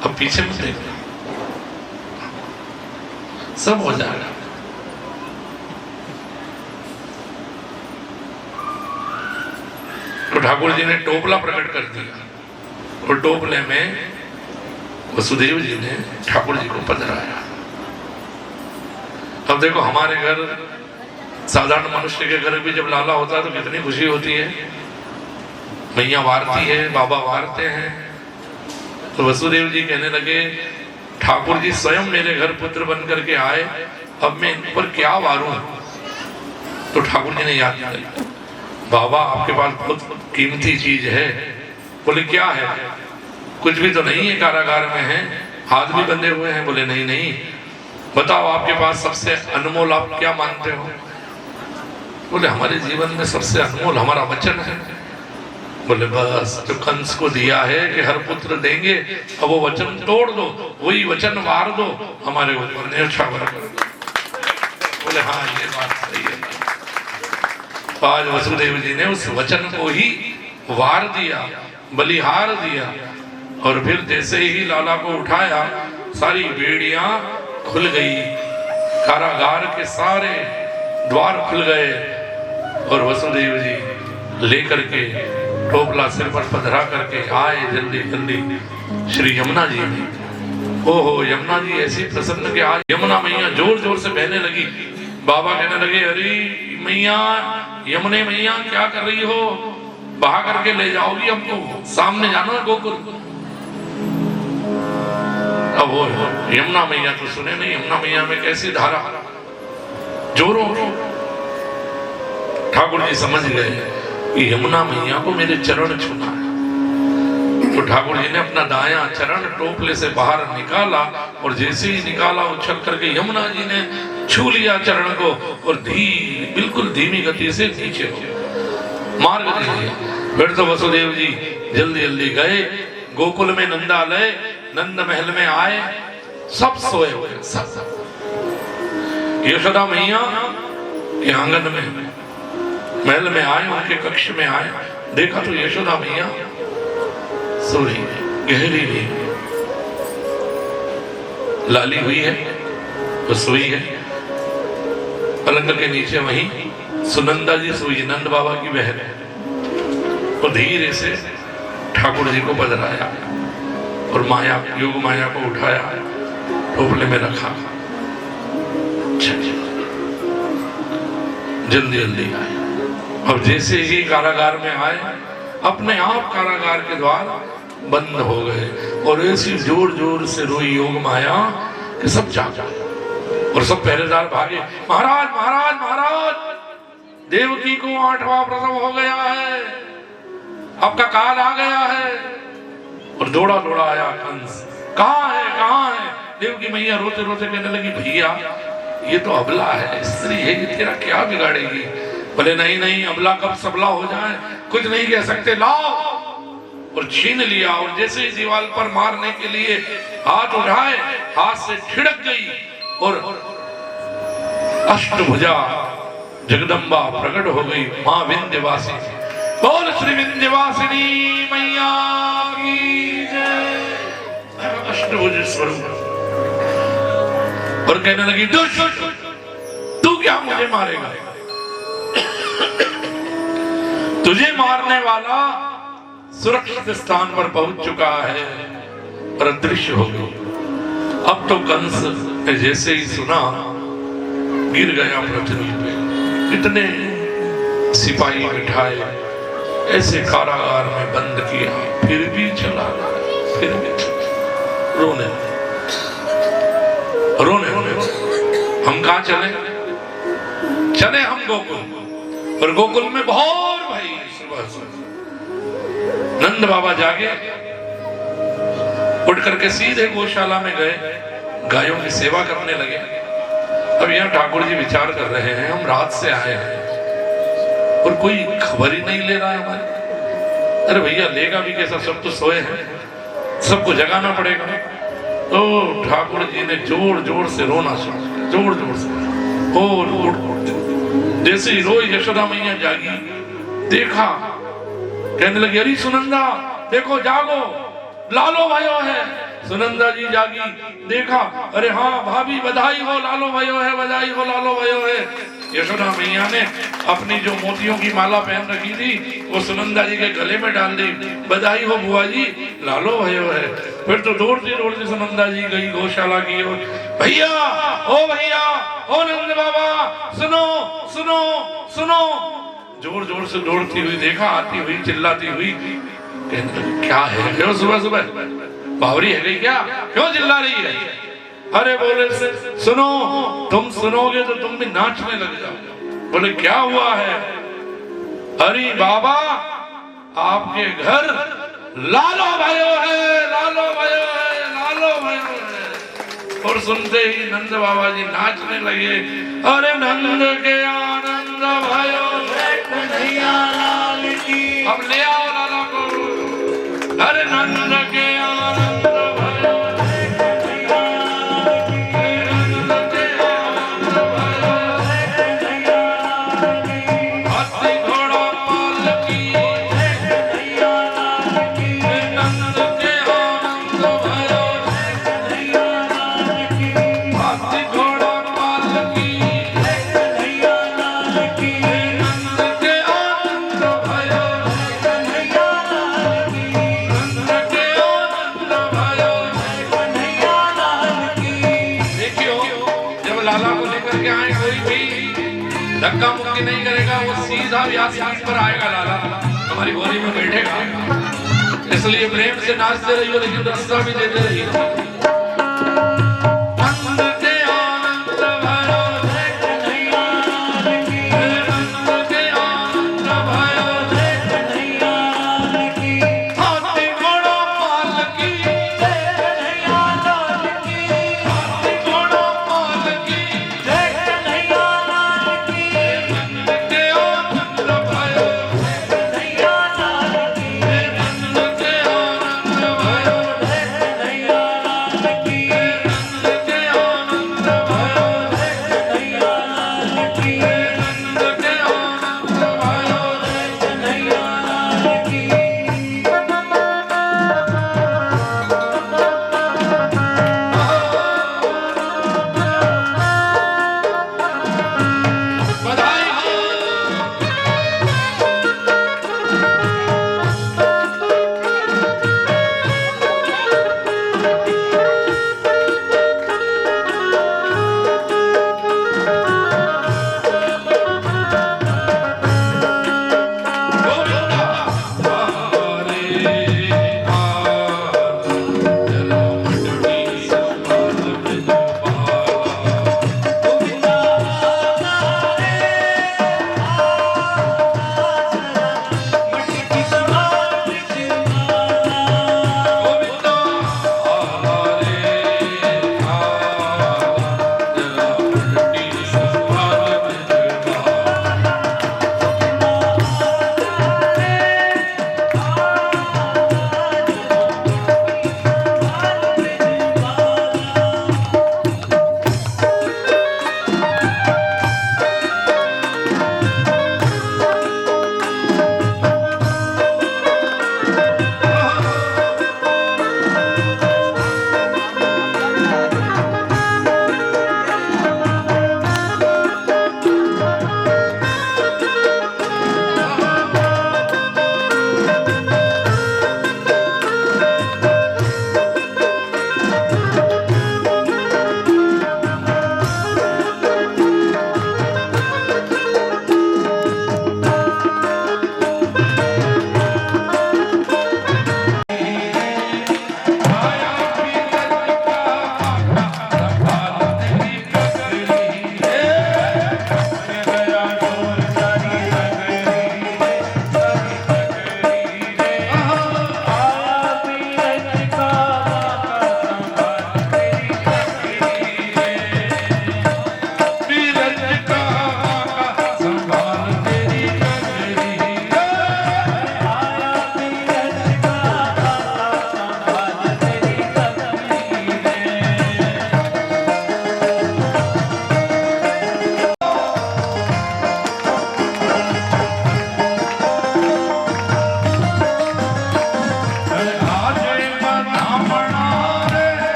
[SPEAKER 1] अब पीछे मत देख, सब हो जाएगा। तो ठाकुर जी ने टोपला प्रकट कर दिया और टोपले में वसुदेव जी ने ठाकुर जी को पधराया। अब देखो हमारे घर साधारण मनुष्य के घर भी जब लाला होता है तो कितनी खुशी होती है। मैया वारती है, बाबा वारते हैं। तो वसुदेव जी कहने लगे ठाकुर जी स्वयं मेरे घर पुत्र बन करके आए, अब मैं इन पर क्या वारूं? तो ठाकुर जी ने याद किया बाबा आपके पास बहुत कीमती चीज है। बोले क्या है? कुछ भी तो नहीं है, कारागार में है, हाथ भी बंधे हुए हैं। बोले नहीं नहीं, बताओ आपके पास सबसे अनमोल आप क्या मानते हो? बोले हमारे जीवन में सबसे अनमोल हमारा वचन है। बोले बस जो कंस को दिया है कि हर पुत्र देंगे, अब वो वचन तोड़ दो, वही वचन वार दो, हमारे ऊपर न्यौछावर कर दो। बोले हाँ ये बात सही है। तो आज वसुदेव जी ने उस वचन को ही वार दिया, बलिहार दिया। और फिर जैसे ही लाला को उठाया सारी बेड़ियां खुल गई, कारागार के सारे द्वार खुल गए और वसुदेव जी लेकर के टोपला सिर पर पधरा करके आए जल्दी जल्दी श्री यमुना जी में। ओहो यमुना जी ऐसी प्रसन्न के आज यमुना मैया जोर जोर से बहने लगी। बाबा कहने लगे अरे मैया, यमुने मैया क्या कर रही हो? बहा करके ले जाओगी हमको, सामने जाना है गोकुल। अब वो यमुना मैया तो सुने नहीं, यमुना मैया में कैसी धारा, जोरों ठाकुर जी समझ गए कि यमुना मैया को मेरे चरण छूना है। तो ठाकुर जी ने अपना दायां चरण टोपले से बाहर निकाला और जैसे ही निकाला उछल करके यमुना जी ने छू लिया चरण को और बिल्कुल धीमी गति से नीचे हो मार्ग दे दिया। फिर तो वसुदेव जी जल्दी जल्दी गए गोकुल में, नंदालय नंद महल में आए, सब सोए हुए सब। यशोदा मैया के आंगन में महल में आए, उनके कक्ष में आए, देखा तो यशोदा मैया सो रही है, गहरी नींद लाली हुई है, वो सोई है। पलंग के नीचे वहीं सुनंदा जी सोई, नंद बाबा की बहन है। वो धीरे से ठाकुर जी को पधराया और माया योग माया को उठाया, टोपले में रखा। जल्दी जल्दी आए। अब जैसे ही कारागार में आए, अपने आप कारागार के द्वार बंद हो गए और ऐसी जोर जोर से रोई योग माया कि सब जाग गए और सब पहरेदार भागे। महाराज महाराज महाराज, देवकी को 8वां प्रसव हो गया है, आपका काल आ गया है। और दौड़ा दौड़ा आया कंस, कहाँ है कहाँ है? देवकी मैया रोते रोते कहने लगी भैया ये तो अबला है, स्त्री है, ये तेरा क्या बिगाड़ेगी? बोले नहीं नहीं, अबला कब सबला हो जाए कुछ नहीं कह सकते, लाओ। और छीन लिया और जैसे ही दीवार पर मारने के लिए हाथ उठाए, हाथ से छिड़क गई और अष्टभुजा जगदम्बा प्रकट हो गई, मां विंध्यवासिनी। बोल श्री विंध्यवासिनी मैया की जय। अष्टभुज स्वरूप और कहने लगी, तू क्या मुझे मारेगा? तुझे मारने वाला सुरक्षित स्थान पर पहुंच चुका है और अदृश्य हो गई। अब तो कंस ने जैसे ही सुना गिर गया पृथ्वी पे। इतने सिपाही बिठाए, ऐसे कारागार में बंद किया, फिर भी चला गया, फिर भी रोने रोने रोने। हम कहाँ चले हम गोकुल। और गोकुल में बहुत भाई सुबह सुबह नंद बाबा जागे, उठ करके सीधे गौशाला में गए, गायों की सेवा करने लगे। अब यहाँ ठाकुर जी विचार कर रहे हैं, हम रात से आए हैं और कोई खबर ही नहीं ले रहा है हमारी। अरे भैया लेगा भी कैसा, सब तो सोए हैं, सबको जगाना पड़ेगा। तो ठाकुर जी ने जोर जोर से रोना शुरू किया, जोर जोर से। और जैसे ही रोई, यशोदा मैया जागी, देखा, कहने लगी, अरे सुनंदा देखो, जागो, लालो भयो है। सुनंदा जी जागी, देखा, अरे हाँ भाभी बधाई हो, लालो भयो है, बधाई हो, लालो भयो है। यशोदा मैया ने अपनी जो मोतियों की माला पहन रखी थी वो सुनंदा जी के गले में डाल दी, बधाई हो बुआ जी, लालो भयो है। फिर तो दौड़ती सुनंदा जी गई गौशाला की ओर, भैया, ओ नंद बाबा, सुनो सुनो सुनो। जोर जोर से दौड़ती हुई देखा, आती हुई, चिल्लाती हुई, क्या है, क्यों सुबह सुबह बावरी है गई क्या, क्यों चिल्ला रही है? अरे बोले सुनो, तुम सुनोगे तो तुम भी नाचने लग जाओ। बोले क्या हुआ है? अरे बाबा आपके घर लालो भयो है, लालो भयो है, लालो भयो है। और सुनते ही नंद बाबा जी नाचने लगे, अरे नंद के आनंद भयो, अब ले आओ लाला को। अरे नंद के आनंद भयो, हाथी घोड़ा पालकी, नंद के आनंद भयो, हाथी घोड़ा पालकी, नंद के आनंद भयो, नंद के आनंद भयो। देखियो, जब लाला को लेकर के आए, कोई भी धक्का मुक्की नहीं करेगा, वो सीधा व्यासपीठ पर आएगा, लाला हमारी गोदी में बैठेगा। इसलिए प्रेम से नाचते रहिए, लेकिन रास्ता भी देते रहिए।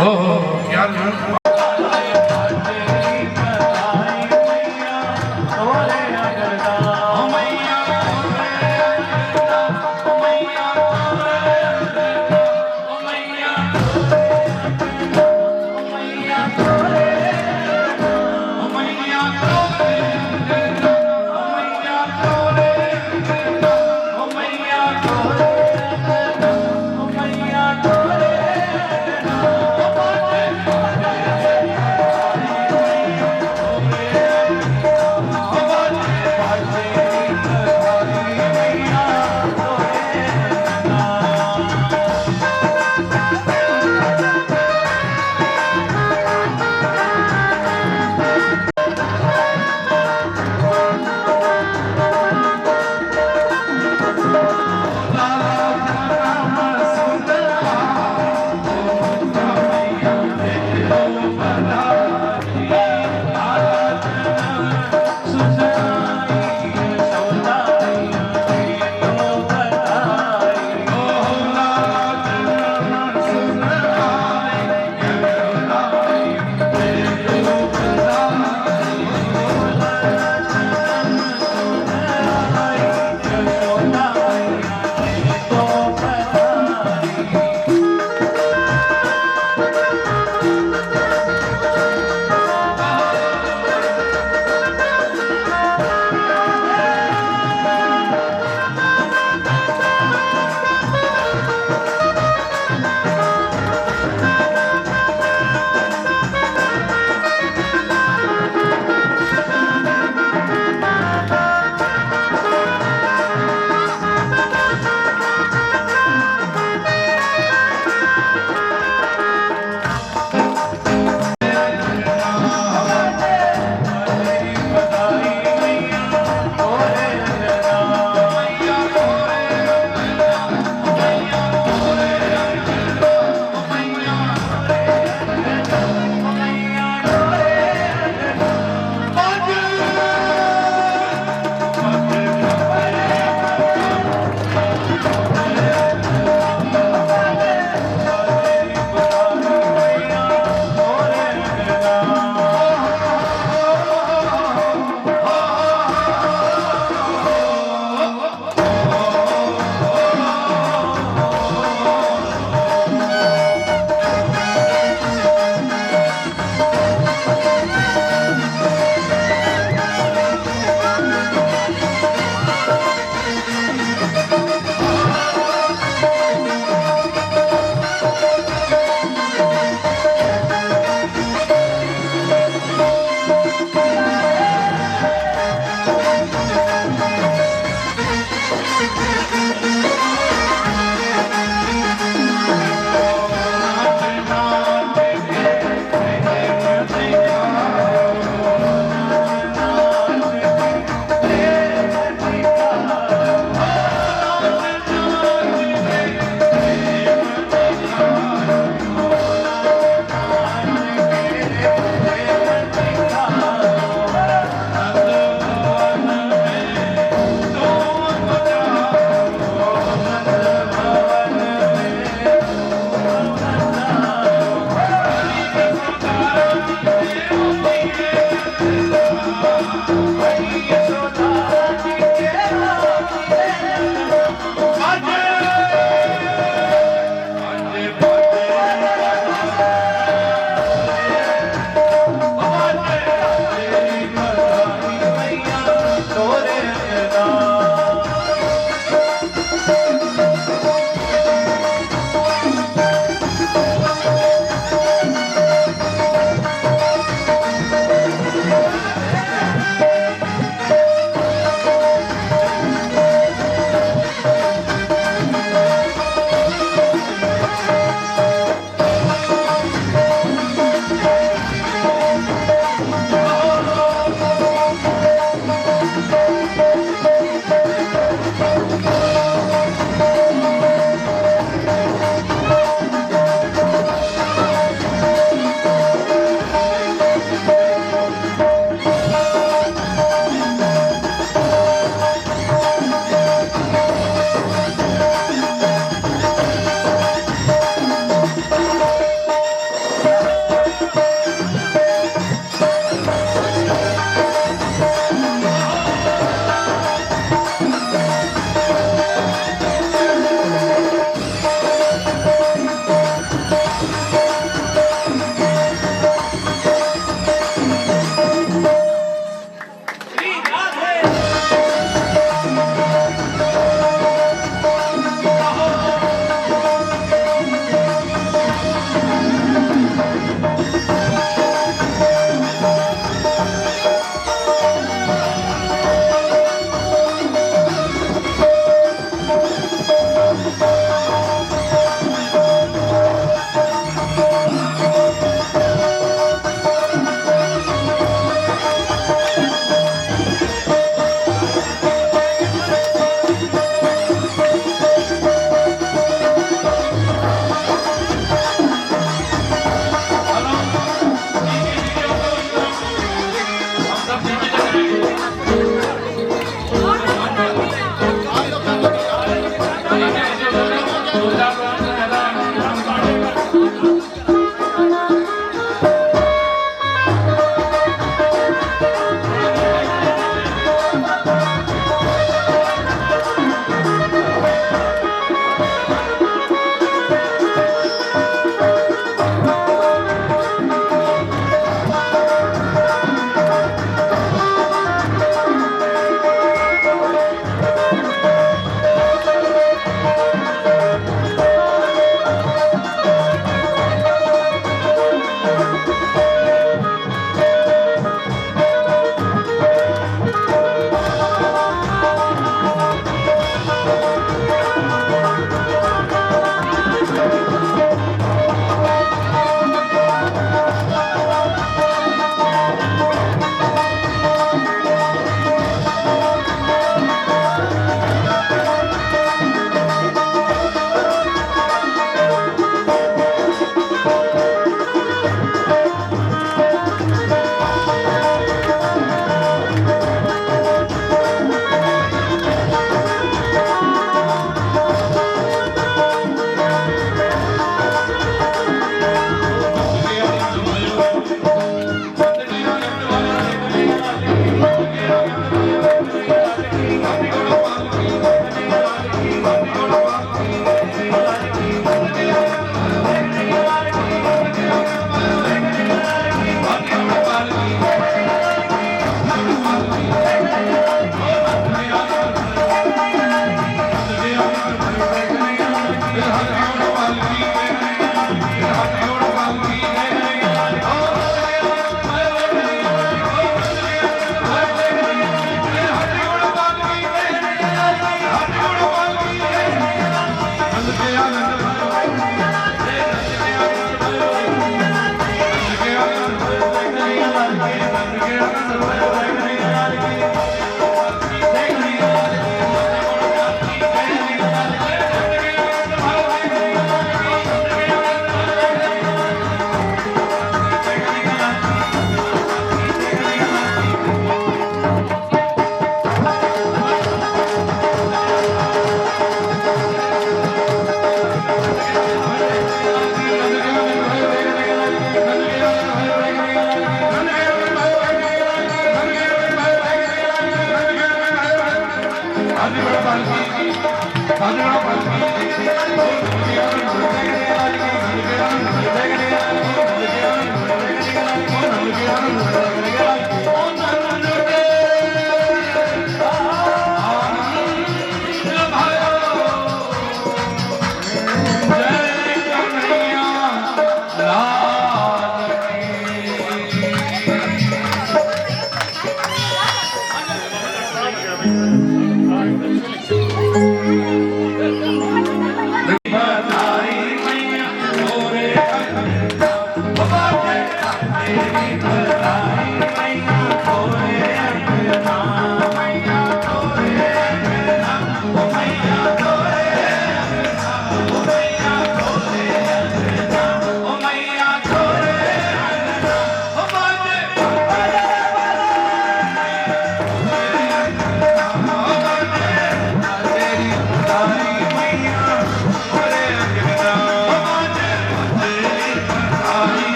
[SPEAKER 1] यार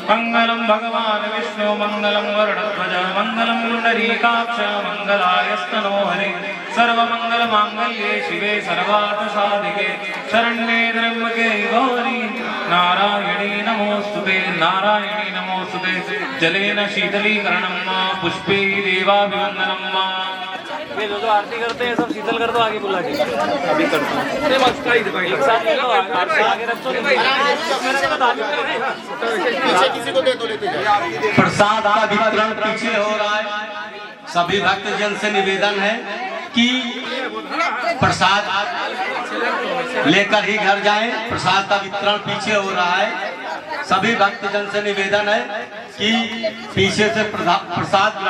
[SPEAKER 2] मंगलम भगवान विष्णु मंगलम वरुणध्वज मंगलम पुंडरीकाक्ष मंगलायस्तनो हरे सर्वमंगल मांगल्ये शिवे सर्वार्थ साधिके शरण्ये त्र्यंबके गौरी नारायणी नमोस्तुते नारायणी नमोस्तुते जलेन शीतलीकरणं मा पुष्पे देवाभिवंदनं मा।
[SPEAKER 3] ये जो आरती करते हैं सब शीतल कर दो आगे बुला के अभी करता हूँ एक साथ ले लो आरती आगे रखो
[SPEAKER 4] किसी को दे दो लेते जाओ।
[SPEAKER 5] प्रसाद का वितरण पीछे हो रहा है। सभी भक्तजन से निवेदन है कि प्रसाद लेकर ही घर जाएं। प्रसाद का वितरण पीछे हो रहा है। सभी भक्तजन से निवेदन है कि पीछे से प्रसाद